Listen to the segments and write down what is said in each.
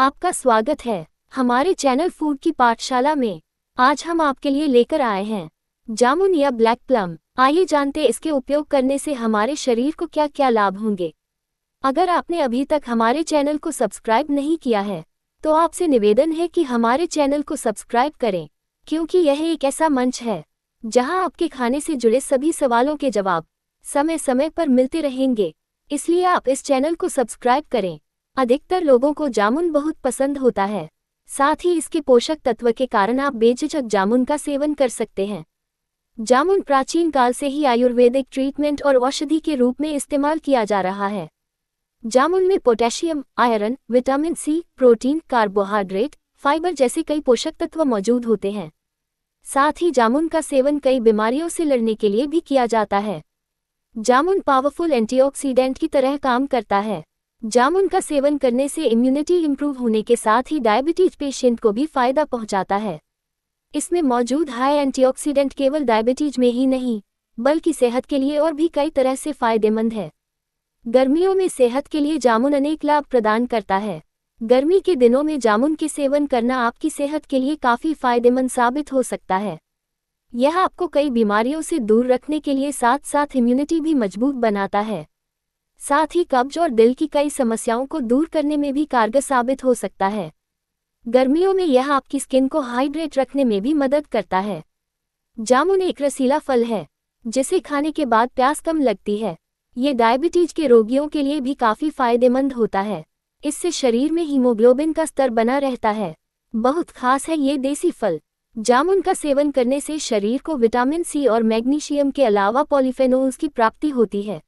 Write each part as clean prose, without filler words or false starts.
आपका स्वागत है हमारे चैनल फूड की पाठशाला में। आज हम आपके लिए लेकर आए हैं जामुन या ब्लैक प्लम। आइए जानते इसके उपयोग करने से हमारे शरीर को क्या क्या लाभ होंगे। अगर आपने अभी तक हमारे चैनल को सब्सक्राइब नहीं किया है तो आपसे निवेदन है कि हमारे चैनल को सब्सक्राइब करें, क्योंकि यह एक ऐसा मंच है जहां आपके खाने से जुड़े सभी सवालों के जवाब समय समय पर मिलते रहेंगे। इसलिए आप इस चैनल को सब्सक्राइब करें। अधिकतर लोगों को जामुन बहुत पसंद होता है, साथ ही इसके पोषक तत्व के कारण आप बेझिझक जामुन का सेवन कर सकते हैं। जामुन प्राचीन काल से ही आयुर्वेदिक ट्रीटमेंट और औषधि के रूप में इस्तेमाल किया जा रहा है। जामुन में potassium, iron, vitamin C, protein, carbohydrate, fibre जैसे कई पोषक तत्व मौजूद होते हैं। साथ ही जामुन का सेवन कई बीमारियों से लड़ने के लिए भी किया जाता है। जामुन पावरफुल एंटीऑक्सीडेंट की तरह काम करता है। जामुन का सेवन करने से इम्यूनिटी इंप्रूव होने के साथ ही डायबिटीज पेशेंट को भी फायदा पहुंचाता है। इसमें मौजूद हाई एंटीऑक्सीडेंट केवल डायबिटीज में ही नहीं बल्कि सेहत के लिए और भी कई तरह से फायदेमंद है। गर्मियों में सेहत के लिए जामुन अनेक लाभ प्रदान करता है। गर्मी के दिनों में जामुन के सेवन करना आपकी सेहत के लिए काफ़ी फायदेमंद साबित हो सकता है। यह आपको कई बीमारियों से दूर रखने के लिए साथ साथ इम्यूनिटी भी मजबूत बनाता है। साथ ही कब्ज और दिल की कई समस्याओं को दूर करने में भी कारगर साबित हो सकता है। गर्मियों में यह आपकी स्किन को हाइड्रेट रखने में भी मदद करता है। जामुन एक रसीला फल है जिसे खाने के बाद प्यास कम लगती है। ये डायबिटीज के रोगियों के लिए भी काफ़ी फायदेमंद होता है। इससे शरीर में हीमोग्लोबिन का स्तर बना रहता है। बहुत खास है ये देसी फल। जामुन का सेवन करने से शरीर को विटामिन सी और मैग्नीशियम के अलावा पॉलीफेनोल्स की प्राप्ति होती है।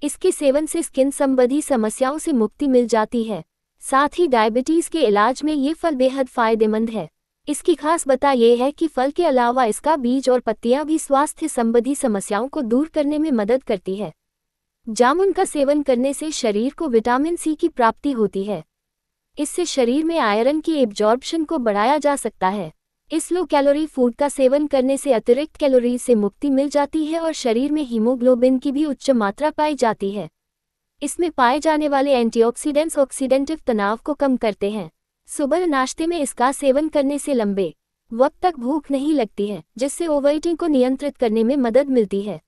इसके सेवन से स्किन संबंधी समस्याओं से मुक्ति मिल जाती है। साथ ही डायबिटीज के इलाज में ये फल बेहद फायदेमंद है। इसकी खास बात यह है कि फल के अलावा इसका बीज और पत्तियां भी स्वास्थ्य संबंधी समस्याओं को दूर करने में मदद करती है। जामुन का सेवन करने से शरीर को विटामिन सी की प्राप्ति होती है। इससे शरीर में आयरन की एब्जॉर्प्शन को बढ़ाया जा सकता है। इस लो कैलोरी फूड का सेवन करने से अतिरिक्त कैलोरी से मुक्ति मिल जाती है और शरीर में हीमोग्लोबिन की भी उच्च मात्रा पाई जाती है। इसमें पाए जाने वाले एंटीऑक्सीडेंट्स ऑक्सीडेंटिव तनाव को कम करते हैं। सुबह नाश्ते में इसका सेवन करने से लंबे वक्त तक भूख नहीं लगती है, जिससे ओवरईटिंग को नियंत्रित करने में मदद मिलती है।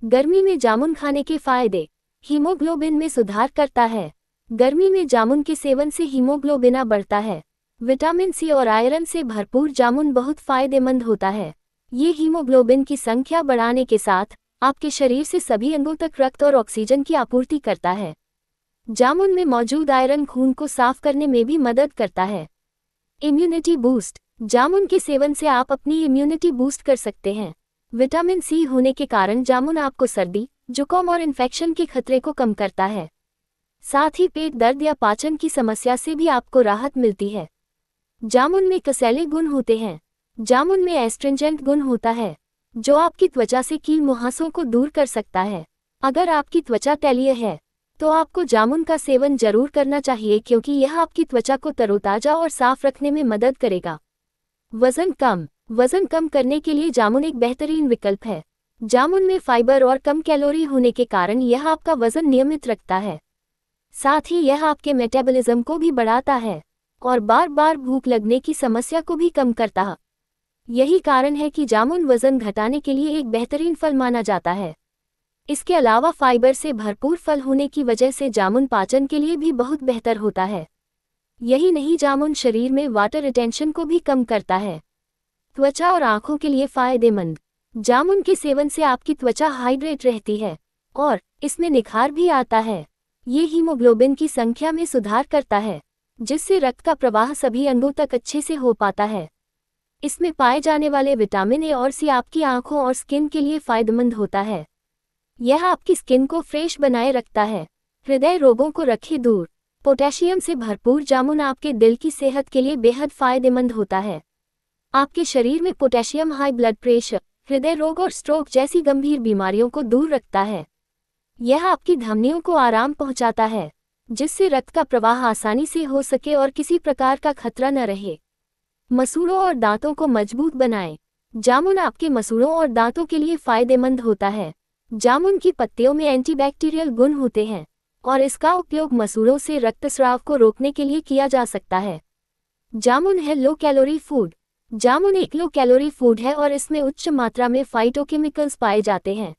गर्मी में जामुन खाने के फायदे। हीमोग्लोबिन में सुधार करता है। गर्मी में जामुन के सेवन से हीमोग्लोबिन बढ़ता है। विटामिन सी और आयरन से भरपूर जामुन बहुत फायदेमंद होता है। ये हीमोग्लोबिन की संख्या बढ़ाने के साथ आपके शरीर से सभी अंगों तक रक्त और ऑक्सीजन की आपूर्ति करता है। जामुन में मौजूद आयरन खून को साफ करने में भी मदद करता है। Immunity boost. जामुन के सेवन से आप अपनी इम्यूनिटी बूस्ट कर सकते हैं। विटामिन सी होने के कारण जामुन आपको सर्दी, जुकाम और इन्फेक्शन के खतरे को कम करता है। साथ ही पेट दर्द या पाचन की समस्या से भी आपको राहत मिलती है। जामुन में कसैले गुण होते हैं। जामुन में एस्ट्रिंजेंट गुण होता है जो आपकी त्वचा से कील मुहासों को दूर कर सकता है। अगर आपकी त्वचा तैलीय है तो आपको जामुन का सेवन जरूर करना चाहिए, क्योंकि यह आपकी त्वचा को तरोताजा और साफ रखने में मदद करेगा। वजन कम। वजन कम करने के लिए जामुन एक बेहतरीन विकल्प है। जामुन में फाइबर और कम कैलोरी होने के कारण यह आपका वजन नियमित रखता है। साथ ही यह आपके मेटाबॉलिज्म को भी बढ़ाता है और बार बार भूख लगने की समस्या को भी कम करता है। यही कारण है कि जामुन वजन घटाने के लिए एक बेहतरीन फल माना जाता है। इसके अलावा फाइबर से भरपूर फल होने की वजह से जामुन पाचन के लिए भी बहुत बेहतर होता है। यही नहीं, जामुन शरीर में वाटर रिटेंशन को भी कम करता है। त्वचा और आंखों के लिए फायदेमंद। जामुन के सेवन से आपकी त्वचा हाइड्रेट रहती है और इसमें निखार भी आता है। ये हीमोग्लोबिन की संख्या में सुधार करता है, जिससे रक्त का प्रवाह सभी अंगों तक अच्छे से हो पाता है। इसमें पाए जाने वाले विटामिन ए और सी आपकी आंखों और स्किन के लिए फायदेमंद होता है। यह आपकी स्किन को फ्रेश बनाए रखता है। हृदय रोगों को रखे दूर। पोटेशियम से भरपूर जामुन आपके दिल की सेहत के लिए बेहद फायदेमंद होता है। आपके शरीर में पोटेशियम हाई ब्लड प्रेशर, हृदय रोग और स्ट्रोक जैसी गंभीर बीमारियों को दूर रखता है। यह आपकी धमनियों को आराम पहुंचाता है, जिससे रक्त का प्रवाह आसानी से हो सके और किसी प्रकार का खतरा न रहे। मसूड़ों और दांतों को मजबूत बनाएं। जामुन आपके मसूड़ों और दांतों के लिए फायदेमंद होता है। जामुन की पत्तियों में एंटीबैक्टीरियल गुण होते हैं और इसका उपयोग मसूड़ों से रक्तस्राव को रोकने के लिए किया जा सकता है। जामुन है लो कैलोरी फूड। जामुन एक लो कैलोरी फूड है और इसमें उच्च मात्रा में फाइटोकेमिकल्स पाए जाते हैं।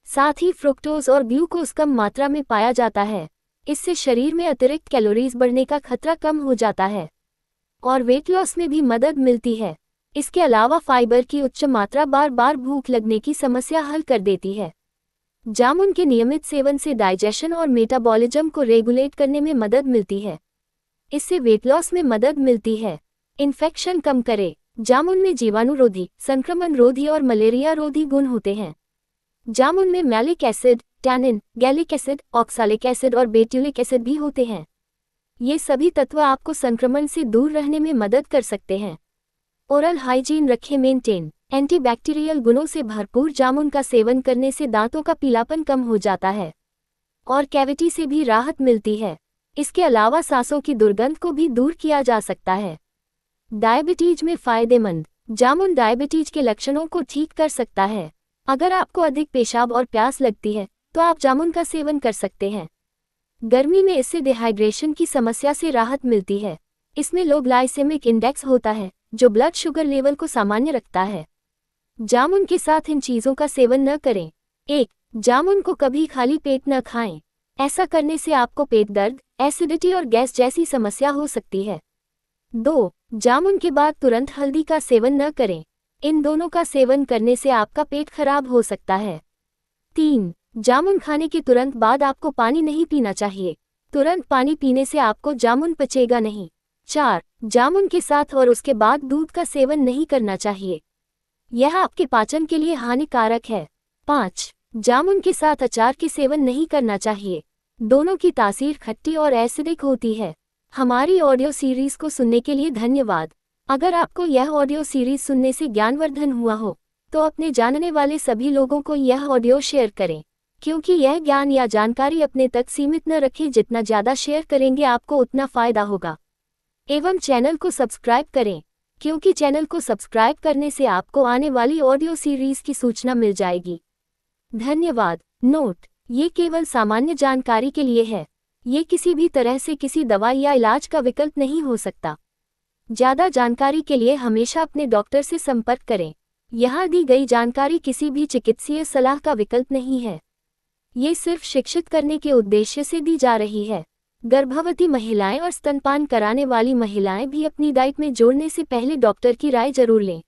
साथ ही फ्रुक्टोज और ग्लूकोज कम मात्रा में पाया जाता है। इससे शरीर में अतिरिक्त कैलोरीज बढ़ने का खतरा कम हो जाता है और वेट लॉस में भी मदद मिलती है। इसके अलावा फाइबर की उच्च मात्रा बार बार भूख लगने की समस्या हल कर देती है। जामुन के नियमित सेवन से डाइजेशन और मेटाबॉलिज्म को रेगुलेट करने में मदद मिलती है। इससे वेट लॉस में मदद मिलती है। इन्फेक्शन कम करे। जामुन में जीवाणुरोधी, संक्रमण रोधी और मलेरिया रोधी गुण होते हैं। जामुन में malic acid, tannin, gallic acid, oxalic acid और बेट्यूलिक एसिड भी होते हैं। ये सभी तत्व आपको संक्रमण से दूर रहने में मदद कर सकते हैं। ओरल हाइजीन रखें मेंटेन। एंटीबैक्टीरियल गुणों से भरपूर जामुन का सेवन करने से दांतों का पीलापन कम हो जाता है और कैविटी से भी राहत मिलती है। इसके अलावा सांसों की दुर्गंध को भी दूर किया जा सकता है। डायबिटीज में फायदेमंद। जामुन डायबिटीज के लक्षणों को ठीक कर सकता है। अगर आपको अधिक पेशाब और प्यास लगती है तो आप जामुन का सेवन कर सकते हैं। गर्मी में इससे डिहाइड्रेशन की समस्या से राहत मिलती है। इसमें लो ग्लाइसेमिक इंडेक्स होता है जो ब्लड शुगर लेवल को सामान्य रखता है। जामुन के साथ इन चीज़ों का सेवन न करें। 1. जामुन को कभी खाली पेट न खाएं। ऐसा करने से आपको पेट दर्द, एसिडिटी और गैस जैसी समस्या हो सकती है। 2. जामुन के बाद तुरंत हल्दी का सेवन न करें। इन दोनों का सेवन करने से आपका पेट खराब हो सकता है। 3. जामुन खाने के तुरंत बाद आपको पानी नहीं पीना चाहिए। तुरंत पानी पीने से आपको जामुन पचेगा नहीं। 4. जामुन के साथ और उसके बाद दूध का सेवन नहीं करना चाहिए। यह आपके पाचन के लिए हानिकारक है। 5. जामुन के साथ अचार के सेवन नहीं करना चाहिए। दोनों की तासीर खट्टी और एसिडिक होती है। हमारी ऑडियो सीरीज को सुनने के लिए धन्यवाद। अगर आपको यह ऑडियो सीरीज सुनने से ज्ञानवर्धन हुआ हो तो अपने जानने वाले सभी लोगों को यह ऑडियो शेयर करें, क्योंकि यह ज्ञान या जानकारी अपने तक सीमित न रखें। जितना ज़्यादा शेयर करेंगे आपको उतना फ़ायदा होगा। एवं चैनल को सब्सक्राइब करें, क्योंकि चैनल को सब्सक्राइब करने से आपको आने वाली ऑडियो सीरीज की सूचना मिल जाएगी। धन्यवाद। नोट: ये केवल सामान्य जानकारी के लिए है। ये किसी भी तरह से किसी दवाई या इलाज का विकल्प नहीं हो सकता। ज़्यादा जानकारी के लिए हमेशा अपने डॉक्टर से संपर्क करें। यहाँ दी गई जानकारी किसी भी चिकित्सीय सलाह का विकल्प नहीं है। ये सिर्फ शिक्षित करने के उद्देश्य से दी जा रही है। गर्भवती महिलाएं और स्तनपान कराने वाली महिलाएं भी अपनी डाइट में जोड़ने से पहले डॉक्टर की राय जरूर लें।